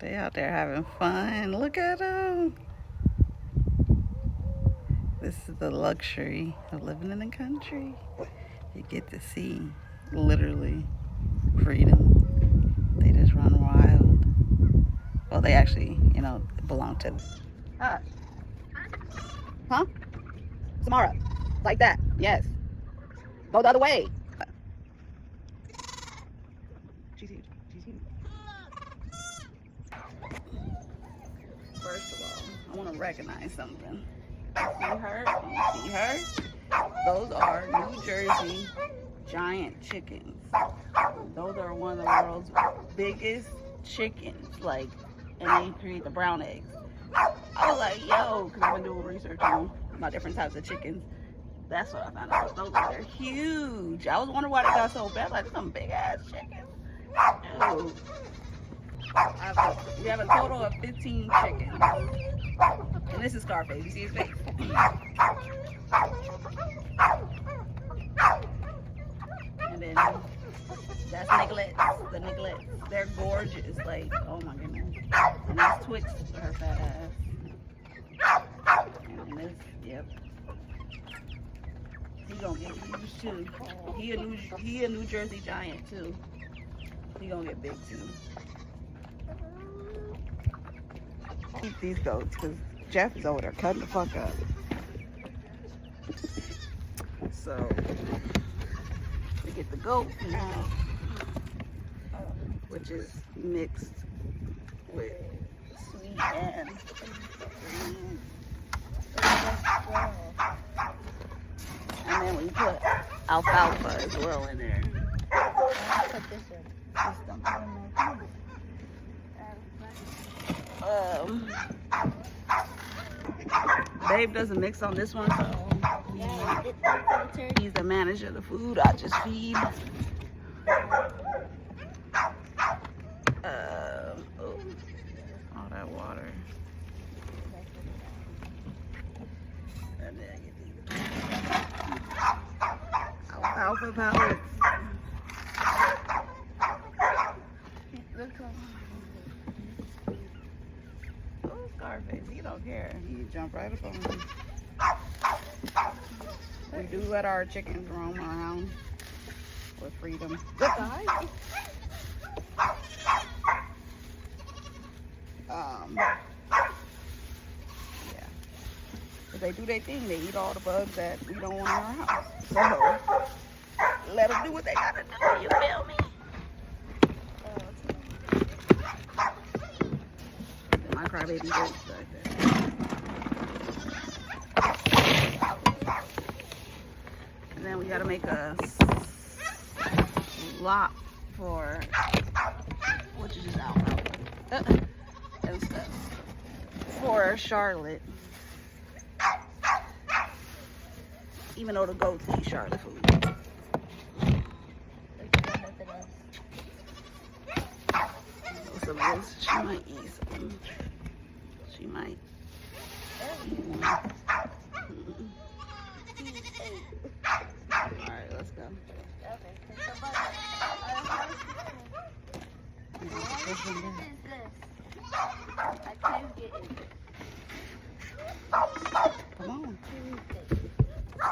They out there having fun. Look at them. This is the luxury of living in the country. You get to see literally freedom. They just run wild. Well, they actually, belong to. Huh? Samara. Like that. Yes. Go the other way. She's huge. She's huge. First of all, I want to recognize something. See her? You see her? Those are New Jersey giant chickens. Those are one of the world's biggest chickens. And they create the brown eggs. I was like, yo, because I've been doing research on my different types of chickens. That's what I found out. They're huge. I was wondering why they got so bad. Like, some big ass chickens. Dude. We have a total of 15 chickens. And this is Scarface. You see his face? And then that's Nicolette. The Nicolette. They're gorgeous. Oh my goodness. And that's Twix, her fat ass. And this, yep. He gonna get huge too. He a New Jersey giant too. He gonna get big too. Keep these goats because Jeff is over there cutting the fuck up. So we get the goat now, which is mixed with sweet and green. And then we put alfalfa as well in there. Put this in. Babe doesn't mix on this one, so he's the manager of the food. I just feed. All that water. And then I get these alfalfa pellets. Oh, Scarface, he don't care. He jump right up on me. We do let our chickens roam around with freedom. Yeah. If they do their thing, they eat all the bugs that we don't want in our house. So let them do what they gotta do. You feel me? My crybaby goats right there. And then we gotta make a lot for, which is just alfalfa and stuff, for Charlotte. Even though the goats eat Charlotte food. Some of this, she might eat some. She might. Alright, let's go. Come on.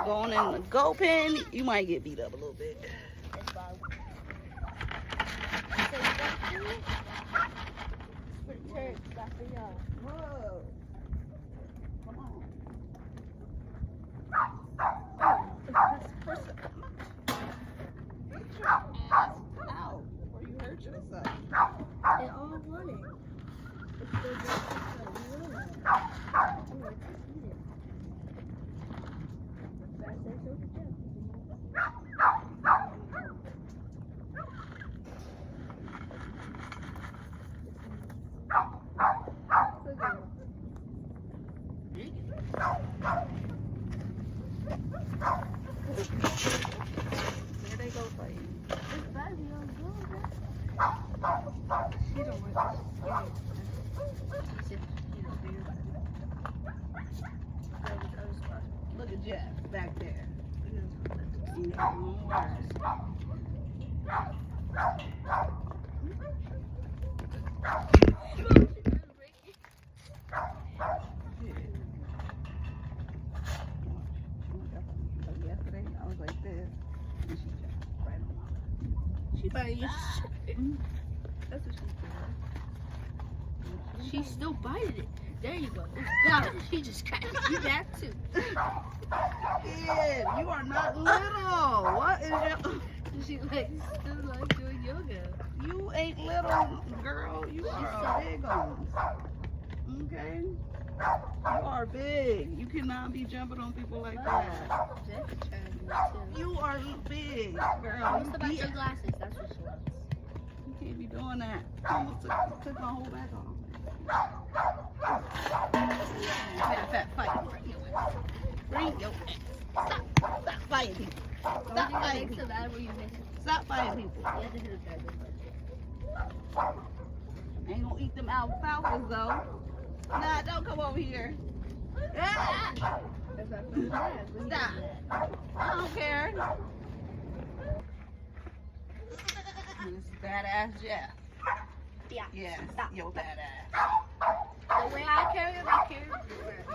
Going in the goat pen, you might get beat up a little bit. Whoa. Come on. Get your ass out before you hurt yourself. They all want it. It's their best I'm going to eat it. Fast as so good. Here they go for you. It's bad, you don't do that. You don't want Look at Jeff back there. Look at his She biting you. That's what she's doing. She still bited it. There you go. Got it. She just got it. You got too. Kid, you are not little. What is your... She like still like doing yoga. You ain't little, girl. You are a big one. Okay? You are big. You cannot be jumping on people like that. Jeff's trying to do it too. You are big, girl. What's about your glasses? That's what she wants. You can't be doing that. I almost took my whole bag off. Fat fight. Bring your ass. Stop fighting people. Stop fighting people. Stop fighting people. Ain't gonna eat them alfalfas though. Nah, don't come over here. Ah! Stop. I don't care. This badass Jeff. Yeah. Yeah, Stop. yo badass. The way I carry him, I carry him everywhere.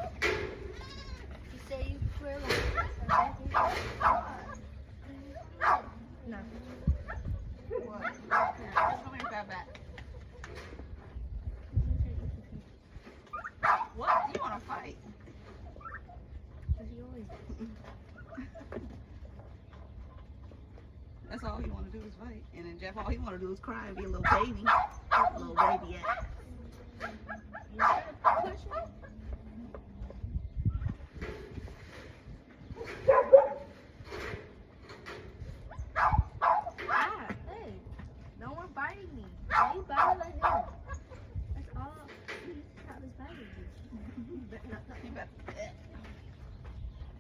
You say you wear like no. What? Come here, fat back. What? You wanna fight? That's all he wanna do is fight. And then Jeff, all he wanna do is cry and be a little baby. A little baby ass. Hey, no one biting me. Why you biting like him? That's all. Stop his biting you. You better.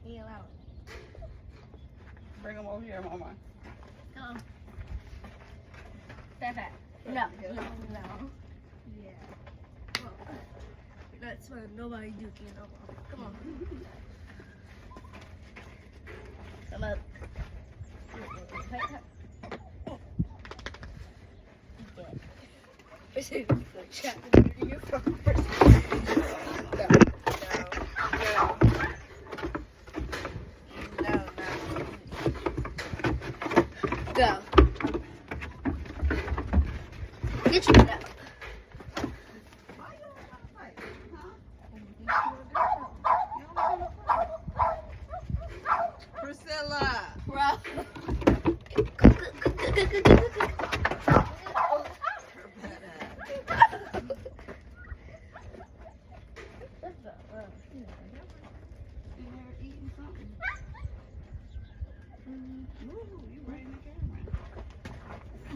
He allowed it. Bring him over here, mama. Come on. Fat. No. Yeah. Well, that's why nobody do it no more. Come on. Come up. Go. Get your butt up. Why you don't wanna fight? Huh? Priscilla. Bro. Eating something. Ooh, you right in the camera.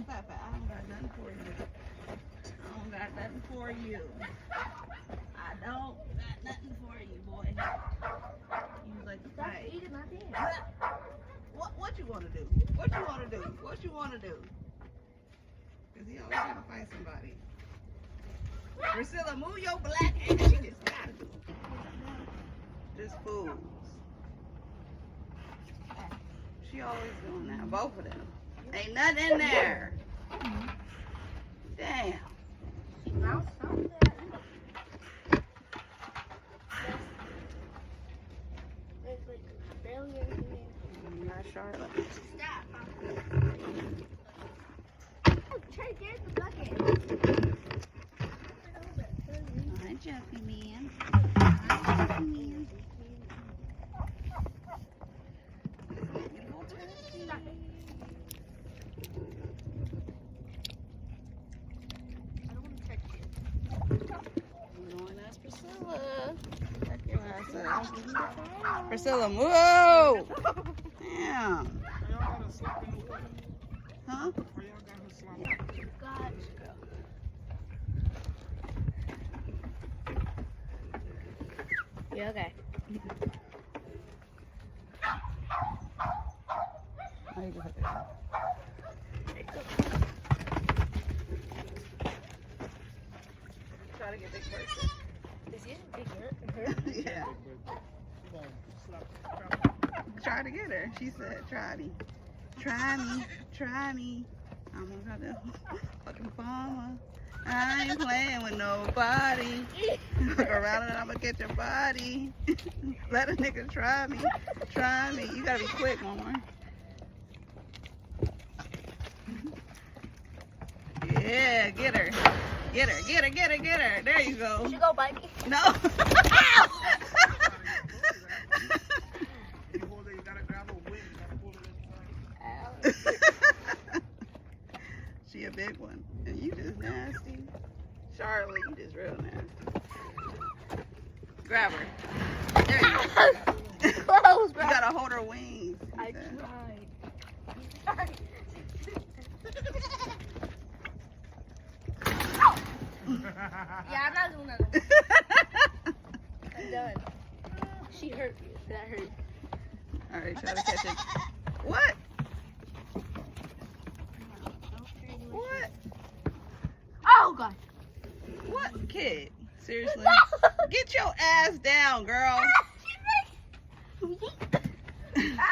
Papa, I don't got nothing for you. I don't got nothing for you. I don't got nothing for you, boy. You was like, Stop hey. eating my thing. What you want to do? What you want to do? What you want to do? Because he always got to fight somebody. Priscilla, move your black ass. She just got to do it. Just fools. She always doing that. Both of them. Ain't nothing in there. Damn. Now stop that. There's like barely anything there. Not Charlotte. Stop. Try to get the bucket. Hi, Jeffy man. Priscilla, move! Damn. Huh? You okay? How you doing? Try to get big person. Is he bigger? Yeah. Try to get her. She said, try me. Try me. Try me. I'm gonna go to fucking farmer. I ain't playing with nobody. Look around and I'm gonna get your body. Let a nigga try me. Try me. You gotta be quick, mama. Yeah, get her. Get her, get her, get her, get her. There you go. She go bite me. No. She a big one. And you just nasty. Charlotte, you just real nasty. Grab her. There you go. Close, You bro. gotta hold her wings. I tried. Yeah, I'm not doing that. I'm done. She hurt me. That hurt. Alright, try to catch it. What? What? Oh god. What kid? Seriously? Get your ass down, girl. Ah,